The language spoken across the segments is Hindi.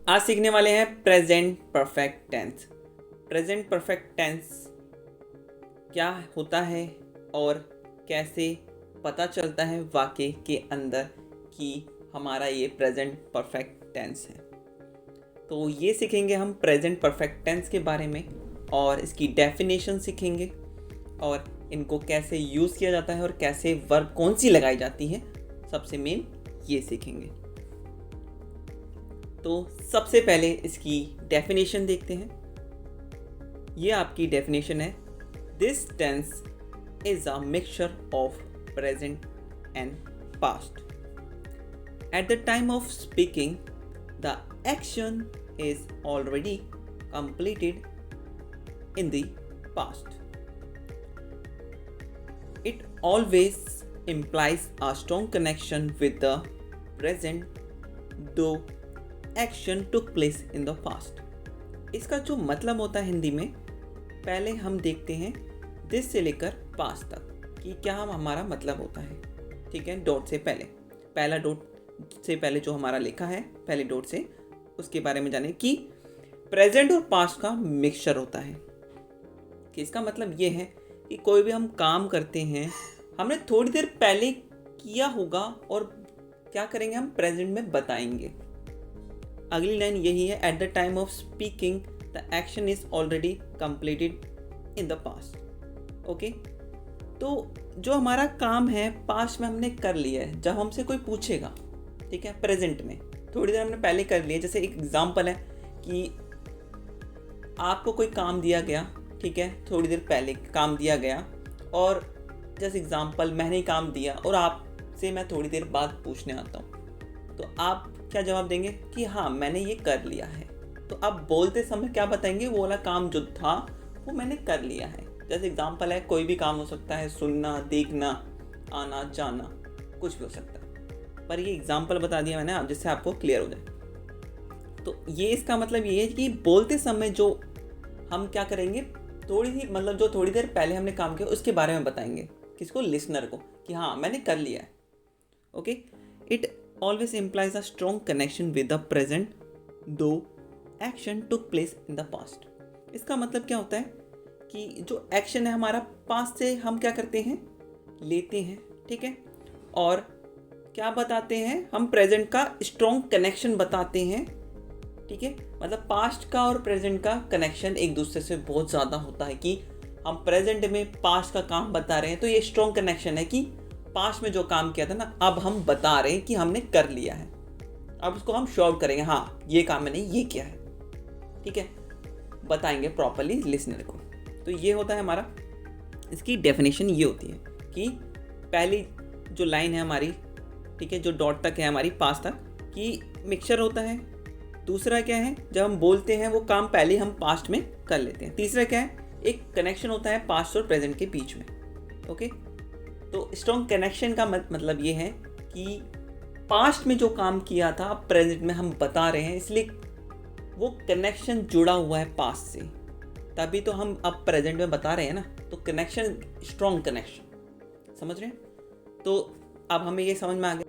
आज सीखने वाले हैं present perfect tense. Present perfect tense क्या होता है और कैसे पता चलता है वाक्य के अंदर कि हमारा ये प्रेजेंट परफेक्ट टेंस है। तो ये सीखेंगे हम प्रेजेंट परफेक्ट टेंस के बारे में और इसकी डेफिनेशन सीखेंगे और इनको कैसे यूज़ किया जाता है और कैसे वर्ब कौन सी लगाई जाती है, सबसे मेन ये सीखेंगे। तो सबसे पहले इसकी डेफिनेशन देखते हैं। ये आपकी डेफिनेशन है, this tense is a mixture of present and past. At the time of speaking the action is already completed in the past. It always implies a strong connection with the present, though action took place in the past. इसका जो मतलब होता है हिंदी में, पहले हम देखते हैं दिस से लेकर पास्ट तक कि क्या हमारा मतलब होता है। ठीक है, डॉट से पहले, पहला डॉट से पहले जो हमारा लिखा है पहले डॉट से, उसके बारे में जाने कि प्रेजेंट और पास्ट का मिक्सचर होता है। कि इसका मतलब ये है कि कोई भी हम काम करते हैं, हमने थोड़ी देर पहले किया होगा और क्या करेंगे, हम प्रेजेंट में बताएंगे। अगली लाइन यही है, eight the time of speaking the action is already completed in the past. Okay, तो जो हमारा काम है पास्ट में हमने कर लिया है। जब हमसे कोई पूछेगा, ठीक है, प्रेजेंट में थोड़ी देर हमने पहले कर लिया। जैसे एक एग्जांपल है कि आपको कोई काम दिया गया, ठीक है, थोड़ी देर पहले काम दिया गया और जैसे एग्जांपल मैंने ही काम दिया और आपसे मैं थोड़ी देर बाद पूछने आता हूँ, तो आप क्या जवाब देंगे कि हाँ मैंने ये कर लिया है। तो आप बोलते समय क्या बताएंगे, वो वाला काम जो था वो मैंने कर लिया है। जैसे एग्जांपल है, कोई भी काम हो सकता है, सुनना, देखना, आना जाना, कुछ भी हो सकता है, पर ये एग्जांपल बता दिया मैंने आप, जिससे आपको क्लियर हो जाए। तो ये इसका मतलब ये है कि बोलते समय जो हम क्या करेंगे, थोड़ी सी मतलब जो थोड़ी देर पहले हमने काम किया उसके बारे में बताएंगे। किसको? लिसनर को, कि हाँ मैंने कर लिया है। Okay, it always implies a strong connection with the present though action took place in the past. इसका मतलब क्या होता है कि जो एक्शन है हमारा पास्ट से हम क्या करते हैं, लेते हैं, ठीक है, और क्या बताते हैं, हम प्रेजेंट का स्ट्रॉन्ग कनेक्शन बताते हैं। ठीक है, मतलब पास्ट का और प्रेजेंट का कनेक्शन एक दूसरे से बहुत ज़्यादा होता है कि हम प्रेजेंट में पास्ट का काम बता रहे हैं, तो ये स्ट्रॉन्ग कनेक्शन है कि पास्ट में जो काम किया था ना, अब हम बता रहे हैं कि हमने कर लिया है। अब उसको हम शो करेंगे, हाँ ये काम मैंने ये किया है, ठीक है, बताएंगे प्रॉपरली लिसनर को। तो ये होता है हमारा, इसकी डेफिनेशन ये होती है कि पहली जो लाइन है हमारी, ठीक है, जो डॉट तक है हमारी पास्ट तक, कि मिक्सचर होता है। दूसरा क्या है, जब हम बोलते हैं वो काम पहले हम पास्ट में कर लेते हैं। तीसरा क्या है, एक कनेक्शन होता है पास्ट और प्रेजेंट के बीच में। ओके, तो स्ट्रॉन्ग कनेक्शन का मतलब ये है कि पास्ट में जो काम किया था प्रेजेंट में हम बता रहे हैं, इसलिए वो कनेक्शन जुड़ा हुआ है पास्ट से, तभी तो हम अब प्रेजेंट में बता रहे हैं ना। तो कनेक्शन, स्ट्रॉन्ग कनेक्शन, समझ रहे हैं? तो अब हमें ये समझ में आ गया।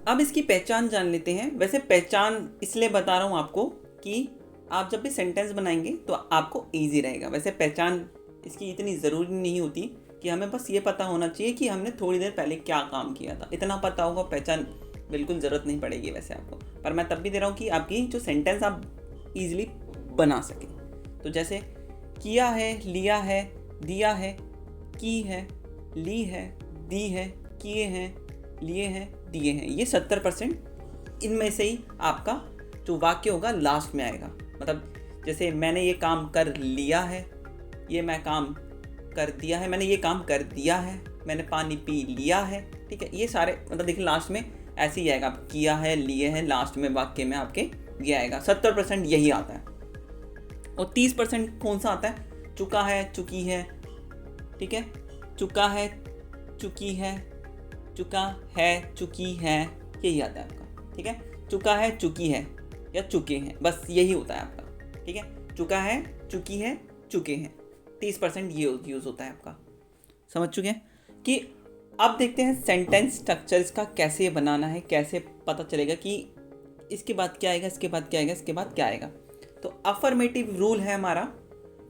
अब इसकी पहचान जान लेते हैं। वैसे पहचान इसलिए बता रहा हूँ आपको कि आप जब भी सेंटेंस बनाएंगे तो आपको इजी रहेगा। वैसे पहचान इसकी इतनी ज़रूरी नहीं होती कि हमें बस ये पता होना चाहिए कि हमने थोड़ी देर पहले क्या काम किया था, इतना पता होगा, पहचान बिल्कुल ज़रूरत नहीं पड़ेगी वैसे आपको। पर मैं तब भी दे रहा हूँ कि आपकी जो सेंटेंस आप ईजिली बना सकें। तो जैसे किया है, लिया है, दिया है, की है, ली है, दी है, किए हैं, लिए हैं, दिए हैं, ये 70% इनमें से ही आपका जो वाक्य होगा लास्ट में आएगा। मतलब जैसे मैंने ये काम कर लिया है, ये मैं काम कर दिया है, मैंने ये काम कर दिया है, मैंने पानी पी लिया है, ठीक है, ये सारे मतलब देखिए लास्ट में ऐसे ही आएगा। आप किया है, लिए हैं, लास्ट में वाक्य में आपके ये आएगा। 70% यही आता है। और 30% कौन सा आता है, चुका है, चुकी है, ठीक है, चुका है, चुकी है, चुका है, चुकी है, यही आता है आपका। ठीक है, चुका है, चुकी है या चुके हैं, बस यही होता है आपका। ठीक है, चुका है, चुकी है, चुके हैं, 30% ये यूज़ होता है आपका। समझ चुके हैं कि अब देखते हैं सेंटेंस स्ट्रक्चर्स का कैसे बनाना है, कैसे पता चलेगा कि इसके बाद क्या आएगा, इसके बाद क्या आएगा, इसके बाद क्या आएगा। तो अफर्मेटिव रूल है हमारा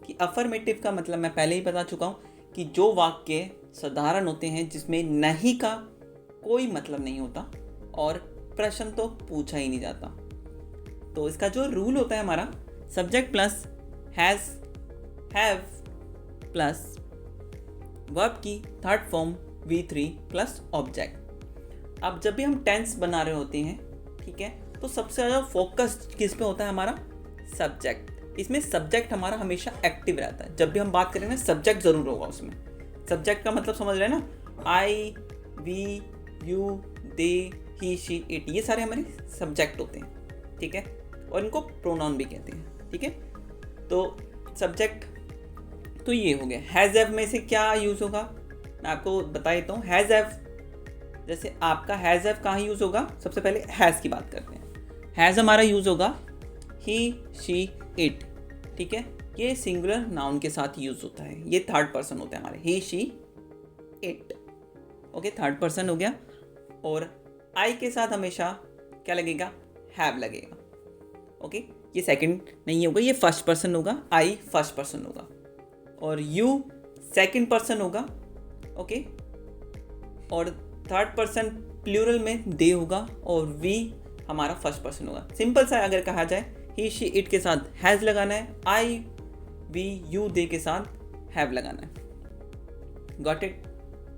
कि अफर्मेटिव का मतलब मैं पहले ही बता चुका हूँ कि जो वाक्य साधारण होते हैं जिसमें नहीं का कोई मतलब नहीं होता और प्रश्न तो पूछा ही नहीं जाता। तो इसका जो रूल होता है हमारा, subject plus has, have plus verb की third form V3 plus object. अब जब भी हम टेंस बना रहे होते हैं, ठीक है, तो सबसे ज़्यादा फोकस किस पे होता है हमारा, सब्जेक्ट। इसमें सब्जेक्ट हमारा हमेशा एक्टिव रहता है। जब भी हम बात करें ना, सब्जेक्ट ज़रूर होगा उसमें। सब्जेक्ट का मतलब समझ रहे हैं ना, I, we, you, they, he, she, it, ये सारे हमारे सब्जेक्ट होते हैं, ठीक है, और इनको प्रोनाउन भी कहते हैं, ठीक है। तो सब्जेक्ट तो ये हो गया। हैज़ हैव में से क्या यूज़ होगा, मैं आपको बता देता हूँ। हैज़ हैव, जैसे आपका हैज़ हैव कहाँ यूज़ होगा, सबसे पहले हैज़ की बात करते हैं। हैज़ हमारा यूज़ होगा ही, शी, इट, ठीक है, ये सिंगुलर नाउन के साथ यूज़ होता है, ये थर्ड पर्सन होते हैं हमारे, he, she, it, okay, third person हो गया। और आई के साथ हमेशा क्या लगेगा, हैव लगेगा, ओके, ये सेकंड नहीं होगा, ये फर्स्ट पर्सन होगा, आई फर्स्ट पर्सन होगा, और यू सेकंड पर्सन होगा, ओके, और थर्ड पर्सन प्लूरल में दे होगा, और वी हमारा फर्स्ट पर्सन होगा। सिंपल सा अगर कहा जाए, ही, शी, इट के साथ हैज़ लगाना है, आई, वी, यू, दे के साथ हैव लगाना है। Got it.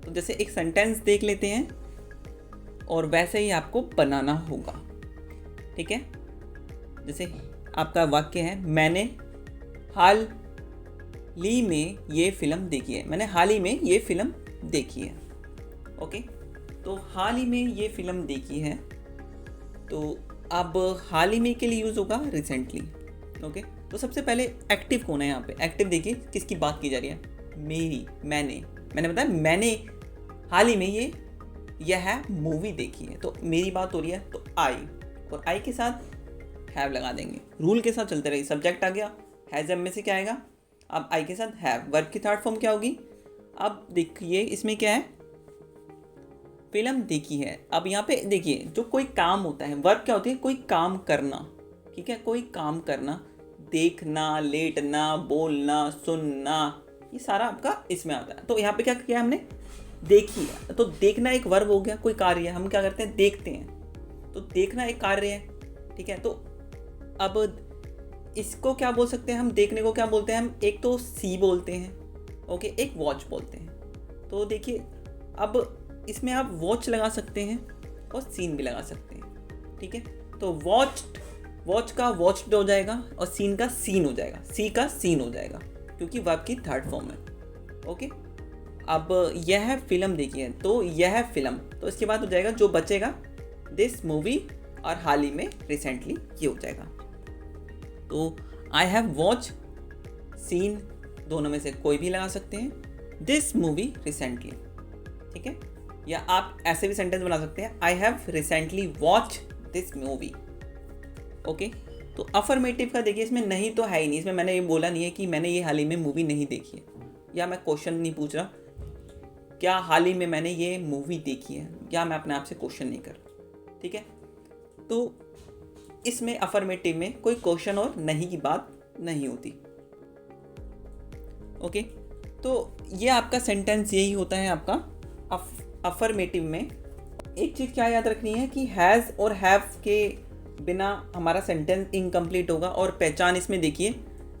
तो जैसे एक सेंटेंस देख लेते हैं और वैसे ही आपको बनाना होगा, ठीक है। जैसे आपका वाक्य है, मैंने हाल ही में ये फिल्म देखी है। मैंने हाल ही में ये फिल्म देखी है, ओके। तो हाल ही में ये फिल्म देखी है, तो अब हाल ही में के लिए यूज़ होगा रिसेंटली, ओके। तो सबसे पहले एक्टिव कौन है यहाँ पे, एक्टिव देखिए किसकी बात की जा रही है, मेरी, मैंने बताया मैंने हाल ही में यह मूवी देखी है, तो मेरी बात हो रही है, तो आई, और आई के साथ हैव लगा देंगे, रूल के साथ चलते रहिए। सब्जेक्ट आ गया, हैज़ हैव में से क्या आएगा, अब आई के साथ हैव, वर्ब की थर्ड फॉर्म क्या होगी। अब देखिए इसमें क्या है, फिल्म देखी है। अब यहाँ पे देखिए जो कोई काम होता है, वर्ब क्या होती है, कोई काम करना, ठीक है, कोई काम करना, देखना, लेटना, बोलना, सुनना, ये सारा आपका इसमें आता है। तो यहाँ पे क्या किया हमने, देखी है, तो देखना एक वर्ब हो गया, कोई कार्य है, हम क्या करते हैं, देखते हैं, तो देखना एक कार्य है, ठीक है। तो अब इसको क्या बोल सकते हैं हम, देखने को क्या बोलते हैं हम, एक तो सी बोलते हैं, ओके, एक वॉच बोलते हैं। तो देखिए अब इसमें आप वॉच लगा सकते हैं और सीन भी लगा सकते हैं, ठीक है। तो वॉच का वॉच्ड हो जाएगा और सीन का सीन हो जाएगा, सी का सीन हो जाएगा, क्योंकि वर्ब की थर्ड फॉर्म है, ओके। अब यह फिल्म देखी है, तो यह फिल्म, तो इसके बाद हो जाएगा जो बचेगा, दिस मूवी, और हाल ही में रिसेंटली ये हो जाएगा। तो आई हैव वॉच, सीन, दोनों में से कोई भी लगा सकते हैं, दिस मूवी रिसेंटली, ठीक है। या आप ऐसे भी सेंटेंस बना सकते हैं, I have recently watch this movie, okay. तो अफर्मेटिव का देखिए इसमें नहीं तो है ही नहीं, इसमें मैंने ये बोला नहीं है कि मैंने ये हाल ही में मूवी नहीं देखी है, या मैं क्वेश्चन नहीं पूछ रहा क्या हाल ही में मैंने ये मूवी देखी है, या मैं अपने आप से क्वेश्चन नहीं कर रहा, ठीक है। तो इसमें अफर्मेटिव में कोई क्वेश्चन और नहीं की बात नहीं होती, ओके। तो ये आपका सेंटेंस यही होता है आपका अफर्मेटिव में। एक चीज़ क्या याद रखनी है कि हैज़ और हैव के बिना हमारा सेंटेंस इनकम्प्लीट होगा, और पहचान इसमें देखिए,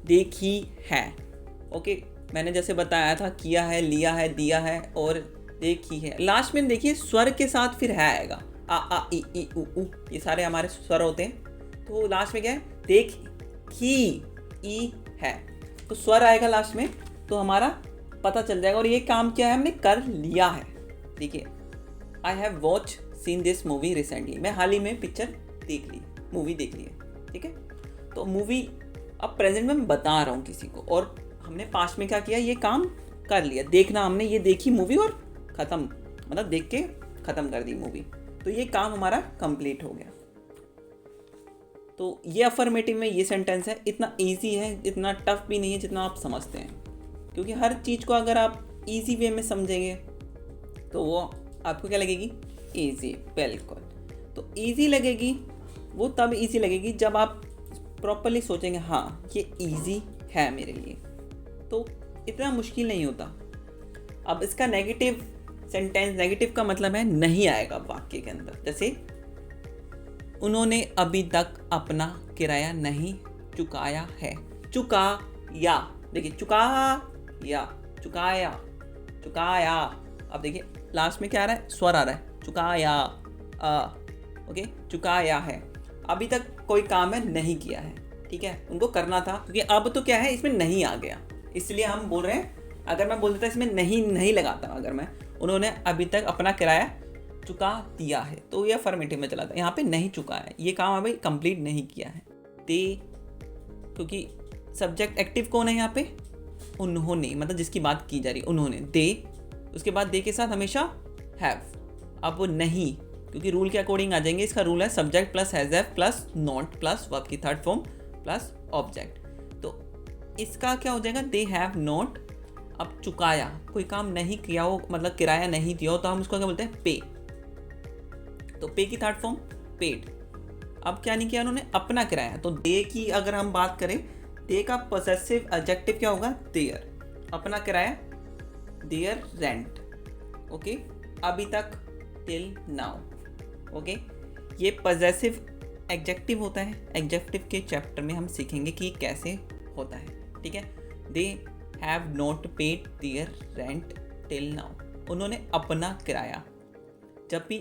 देखी है, ओके। मैंने जैसे बताया था, किया है, लिया है, दिया है, और देखी है। लास्ट में देखिए स्वर के साथ फिर है आएगा, आ ई उ, ये सारे हमारे स्वर होते हैं। तो लास्ट में क्या है, देखी ई है, तो स्वर आएगा लास्ट में, तो हमारा पता चल जाएगा, और ये काम क्या है, हमने कर लिया है। देखिए I have watch seen this movie recently, मैं हाल ही में पिक्चर देख ली, मूवी देख ली है, ठीक है। तो मूवी अब प्रेजेंट में मैं बता रहा हूँ किसी को, और हमने पास्ट में क्या किया, ये काम कर लिया, देखना हमने ये देखी मूवी और ख़त्म, मतलब देख के ख़त्म कर दी मूवी, तो ये काम हमारा कंप्लीट हो गया। तो ये अफर्मेटिव में ये सेंटेंस है, इतना इजी है, इतना टफ भी नहीं है जितना आप समझते हैं, क्योंकि हर चीज़ को अगर आप इजी वे में समझेंगे तो वो आपको क्या लगेगी, इजी, बिल्कुल। तो इजी लगेगी वो तब ईजी लगेगी जब आप प्रॉपरली सोचेंगे हाँ ये ईजी है मेरे लिए, तो इतना मुश्किल नहीं होता। अब इसका नेगेटिव सेंटेंस, नेगेटिव का मतलब है नहीं आएगा वाक्य के अंदर। जैसे उन्होंने अभी तक अपना किराया नहीं चुकाया है। चुकाया, देखिए चुकाया, चुकाया, चुकाया। अब देखिए लास्ट में क्या आ रहा है, स्वर आ रहा है, चुकाया। ओके, चुकाया है। अभी तक कोई काम है नहीं किया है, ठीक है, उनको करना था, क्योंकि अब तो क्या है इसमें नहीं आ गया, इसलिए हम बोल रहे हैं। अगर मैं बोल देता इसमें नहीं लगाता, अगर मैं उन्होंने अभी तक अपना किराया चुका दिया है, तो ये अफर्मेटिव में चला था। यहाँ पे नहीं चुका है, ये काम अभी कंप्लीट नहीं किया है। दे, क्योंकि सब्जेक्ट एक्टिव कौन है यहाँ पे, उन्होंने, मतलब जिसकी बात की जा रही है उन्होंने, दे, उसके बाद दे के साथ हमेशा हैव। अब वो नहीं, क्योंकि रूल के अकॉर्डिंग आ जाएंगे, इसका रूल है subject plus has have plus not plus verb की थर्ड फॉर्म प्लस ऑब्जेक्ट। तो इसका क्या हो जाएगा, दे हैव नॉट। अब चुकाया, कोई काम नहीं किया हो, मतलब किराया नहीं दिया हो, तो हम उसको क्या बोलते हैं, पे। तो पे की थर्ड फॉर्म पेड। अब क्या नहीं किया उन्होंने, अपना किराया। तो दे की अगर हम बात करें, दे का पॉसेसिव एडजेक्टिव क्या होगा, देयर। अपना किराया देयर रेंट। ओके, अभी तक टिल नाउ। ओके, ये पॉसेसिव एडजेक्टिव होता है। एडजेक्टिव के चैप्टर में हम सीखेंगे कि कैसे होता है, ठीक है। They have not paid their rent till now. उन्होंने अपना किराया, जब भी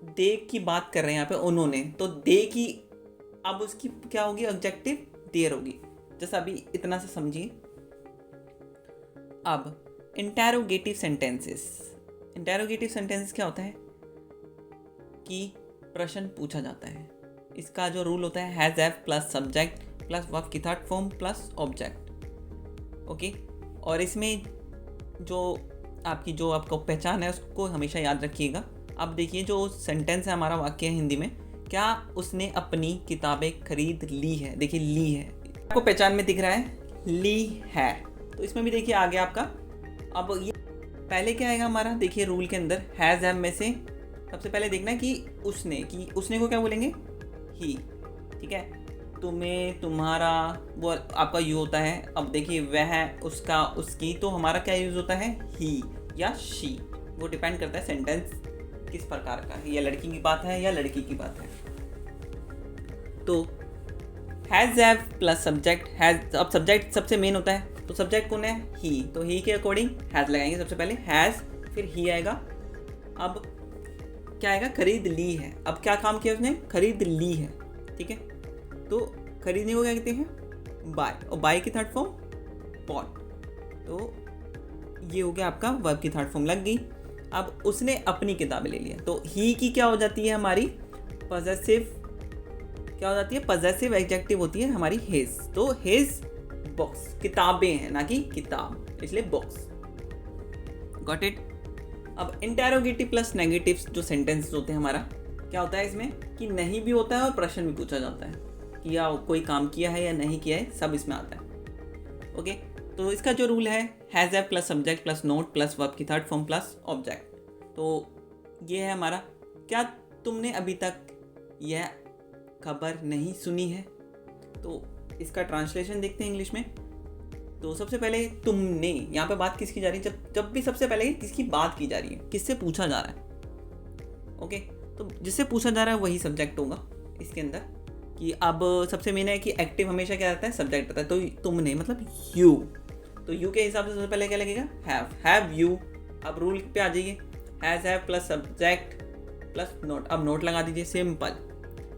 दे की बात कर रहे हैं यहाँ पे उन्होंने, तो दे की अब उसकी क्या होगी, ऑब्जेक्टिव देयर होगी। जैसा अभी इतना से समझिए। अब इंटेरोगेटिव सेंटेंसेस। इंटेरोगेटिव सेंटेंसेस क्या होता है कि प्रश्न पूछा जाता है। इसका जो रूल होता है, has have plus subject plus verb की third form plus object. Okay, और इसमें जो आपको पहचान है उसको हमेशा याद रखिएगा। अब देखिए जो सेंटेंस है हमारा, वाक्य है हिंदी में, क्या उसने अपनी किताबें खरीद ली है। देखिए ली है, आपको पहचान में दिख रहा है, ली है। तो इसमें भी देखिए आ गया आपका। अब ये पहले क्या आएगा हमारा, देखिए रूल के अंदर हैज़ हैव में से सबसे पहले देखना है कि उसने को क्या बोलेंगे, ही, ठीक है। तुम्हें, तुम्हारा, वो आपका यू होता है। अब देखिए वह, उसका, उसकी, तो हमारा क्या यूज़ होता है, ही या शी। वो डिपेंड करता है सेंटेंस किस प्रकार का है, या लड़की की बात है या लड़की की बात है। तो has have plus subject, has, अब सब्जेक्ट सबसे मेन होता है, तो सब्जेक्ट कौन है, ही, तो ही के अकॉर्डिंग हैज़ लगाएंगे सबसे पहले, हैज़, फिर ही आएगा। अब क्या आएगा, खरीद ली है। अब क्या काम किया उसने, खरीद ली है, ठीक है। तो खरीदने को क्या कहते हैं, बाय, और बाय की थर्ड फॉर्म बॉट। तो ये हो गया आपका, वर्ब की थर्ड फॉर्म लग गई। अब उसने अपनी किताबें ले लिया, तो ही की क्या हो जाती है हमारी, पॉसेसिव, क्या हो जाती है, पॉसेसिव एडजेक्टिव होती है हमारी हिज। तो हिज बुक्स, किताबें हैं ना कि किताब, इसलिए बुक्स। Got it. अब इंटेरोगेटिव प्लस नेगेटिव जो सेंटेंस होते हैं हमारा, क्या होता है इसमें कि नहीं भी होता है और प्रश्न भी पूछा जाता है कि या कोई काम किया है या नहीं किया है, सब इसमें आता है। ओके, तो इसका जो रूल है, has have plus subject plus note plus verb की थर्ड फॉर्म प्लस ऑब्जेक्ट। तो ये है हमारा, क्या तुमने अभी तक यह खबर नहीं सुनी है। तो इसका ट्रांसलेशन देखते हैं इंग्लिश में। तो सबसे पहले तुमने, यहाँ पे बात किसकी जा रही है, जब भी सबसे पहले किसकी बात की जा रही है, किससे पूछा जा रहा है। ओके, तो जिससे पूछा जा रहा है वही सब्जेक्ट होगा इसके अंदर। कि अब सबसे मेन है कि एक्टिव हमेशा क्या रहता है, सब्जेक्ट रहता है। तो तुमने मतलब यू, तो यू के हिसाब से सबसे पहले क्या लगेगा, हैव यू। अब रूल पे आ जाइए, has have plus subject plus note. अब नोट लगा दीजिए, सिंपल।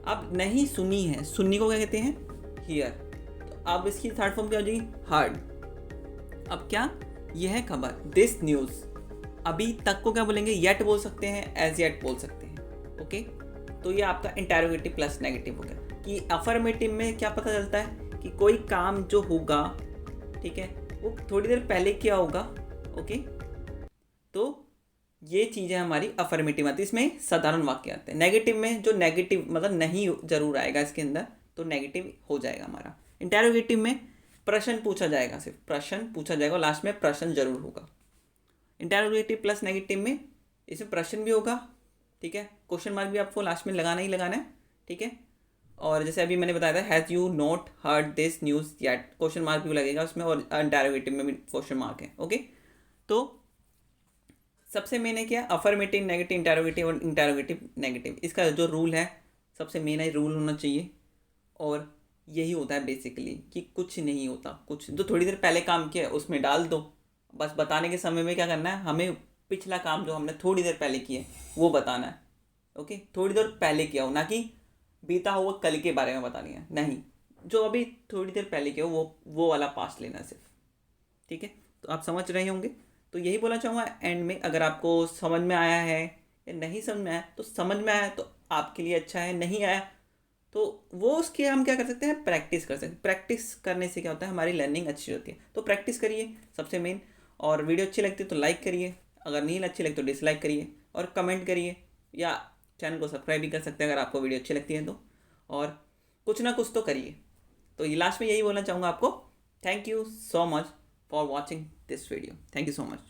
अब नहीं सुनी है, सुननी को क्या कहते हैं, हियर। तो अब इसकी थर्ड फॉर्म क्या हो जाएगी, हर्ड। अब क्या, यह है खबर, दिस न्यूज़। अभी तक को क्या बोलेंगे, येट बोल सकते हैं, एज येट बोल सकते हैं। ओके, तो ये आपका इंटेरोगेटिव प्लस नेगेटिव हो गया। कि अफर्मेटिव में क्या पता चलता है कि कोई काम जो होगा, ठीक है, वो थोड़ी देर पहले किया होगा। ओके, तो ये चीज़ें हमारी अफर्मेटिव आती है, इसमें साधारण वाक्य आते हैं। नेगेटिव में जो नेगेटिव मतलब नहीं जरूर आएगा इसके अंदर, तो नेगेटिव हो जाएगा हमारा। इंटेरोगेटिव में प्रश्न पूछा जाएगा, सिर्फ प्रश्न पूछा जाएगा, लास्ट में प्रश्न जरूर होगा। इंटेरोगेटिव प्लस नेगेटिव में इसमें प्रश्न भी होगा, ठीक है, क्वेश्चन मार्क भी आपको लास्ट में लगाना ही लगाना है, ठीक है। और जैसे अभी मैंने बताया था, has you not heard this news yet, question mark भी लगेगा उसमें, और इंटरोगेटिव में भी क्वेश्चन मार्क है। ओके, तो सबसे मेन है क्या, अफर्मेटिव, नेगेटिव, इंटरोगेटिव और इंटरोगेटिव नेगेटिव, इसका जो रूल है सबसे मेन है, रूल होना चाहिए। और यही होता है बेसिकली कि कुछ नहीं होता, कुछ जो थोड़ी देर पहले काम किया है उसमें डाल दो, बस बताने के समय में क्या करना है, हमें पिछला काम जो हमने थोड़ी देर पहले किया है वो बताना है। ओके, थोड़ी देर पहले किया हो, ना कि बीता हुआ कल के बारे में बतानी है, नहीं, जो अभी थोड़ी देर पहले किया हो वो वाला पास लेना है सिर्फ। ठीक है, तो आप समझ रहे होंगे। तो यही बोलना चाहूँगा एंड में, अगर आपको समझ में आया है या नहीं समझ में आया, तो समझ में आया तो आपके लिए अच्छा है, नहीं आया तो वो उसकी हम क्या कर सकते हैं, प्रैक्टिस कर सकते हैं। प्रैक्टिस करने से क्या होता है, हमारी लर्निंग अच्छी होती है। तो प्रैक्टिस करिए सबसे मेन। और वीडियो अच्छी लगती है तो लाइक करिए, अगर नहीं अच्छी लगती तो डिसलाइक करिए, और कमेंट करिए, या चैनल को सब्सक्राइब भी कर सकते हैं अगर आपको वीडियो अच्छी लगती है तो। और कुछ ना कुछ तो करिए। तो ये लास्ट में यही बोलना चाहूँगा आपको, thank you so much for watching this video, thank you so much.